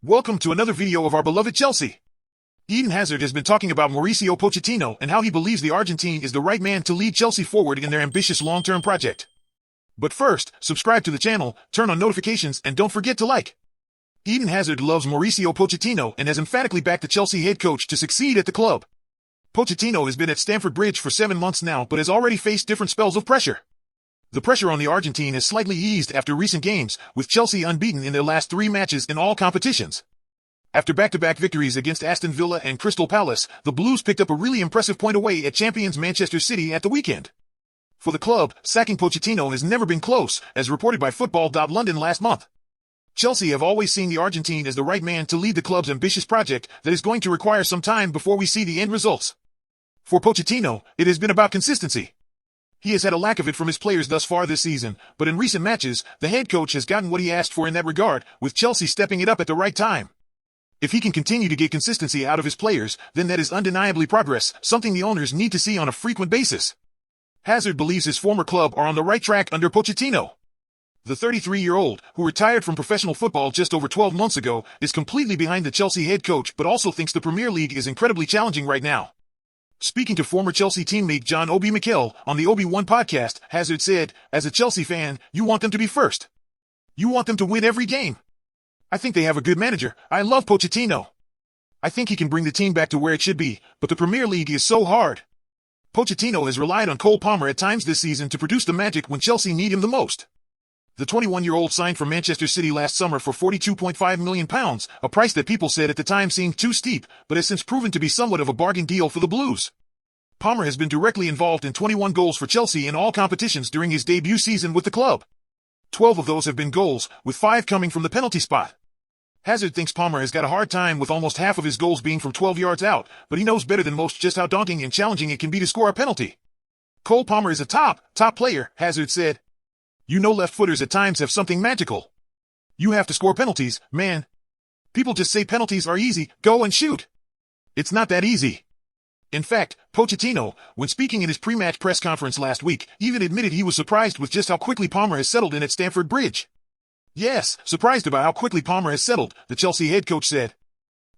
Welcome to another video of our beloved Chelsea. Eden Hazard has been talking about Mauricio Pochettino and how he believes the Argentine is the right man to lead Chelsea forward in their ambitious long-term project. But first, subscribe to the channel, turn on notifications, and don't forget to like. Eden Hazard loves Mauricio Pochettino and has emphatically backed the Chelsea head coach to succeed at the club. Pochettino has been at Stamford Bridge for 7 months now but has already faced different spells of pressure. The pressure on the Argentine has slightly eased after recent games, with Chelsea unbeaten in their last 3 matches in all competitions. After back-to-back victories against Aston Villa and Crystal Palace, the Blues picked up a really impressive point away at champions Manchester City at the weekend. For the club, sacking Pochettino has never been close, as reported by Football.London last month. Chelsea have always seen the Argentine as the right man to lead the club's ambitious project that is going to require some time before we see the end results. For Pochettino, it has been about consistency. He has had a lack of it from his players thus far this season, but in recent matches, the head coach has gotten what he asked for in that regard, with Chelsea stepping it up at the right time. If he can continue to get consistency out of his players, then that is undeniably progress, something the owners need to see on a frequent basis. Hazard believes his former club are on the right track under Pochettino. The 33-year-old, who retired from professional football just over 12 months ago, is completely behind the Chelsea head coach but also thinks the Premier League is incredibly challenging right now. Speaking to former Chelsea teammate John Obi Mikel on the Obi-Wan podcast, Hazard said, "As a Chelsea fan, you want them to be first. You want them to win every game. I think they have a good manager. I love Pochettino. I think he can bring the team back to where it should be, but the Premier League is so hard." Pochettino has relied on Cole Palmer at times this season to produce the magic when Chelsea need him the most. The 21-year-old signed for Manchester City last summer for £42.5 million, a price that people said at the time seemed too steep, but has since proven to be somewhat of a bargain deal for the Blues. Palmer has been directly involved in 21 goals for Chelsea in all competitions during his debut season with the club. 12 of those have been goals, with 5 coming from the penalty spot. Hazard thinks Palmer has got a hard time with almost half of his goals being from 12 yards out, but he knows better than most just how daunting and challenging it can be to score a penalty. Cole Palmer is a top player, Hazard said. "You know left-footers at times have something magical. You have to score penalties, man. People just say penalties are easy, go and shoot. It's not that easy." In fact, Pochettino, when speaking in his pre-match press conference last week, even admitted he was surprised with just how quickly Palmer has settled in at Stamford Bridge. "Yes, surprised about how quickly Palmer has settled," the Chelsea head coach said.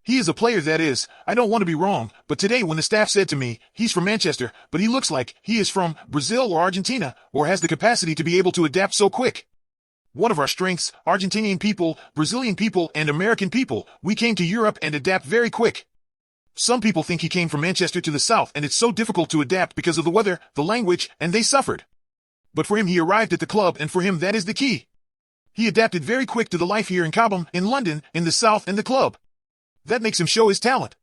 "He is a player that is, I don't want to be wrong, but today when the staff said to me, he's from Manchester, but he looks like he is from Brazil or Argentina, or has the capacity to be able to adapt so quick. One of our strengths, Argentinian people, Brazilian people, and American people, we came to Europe and adapt very quick. Some people think he came from Manchester to the south and it's so difficult to adapt because of the weather, the language, and they suffered. But for him he arrived at the club and for him that is the key. He adapted very quick to the life here in Cobham, in London, in the south and the club. That makes him show his talent.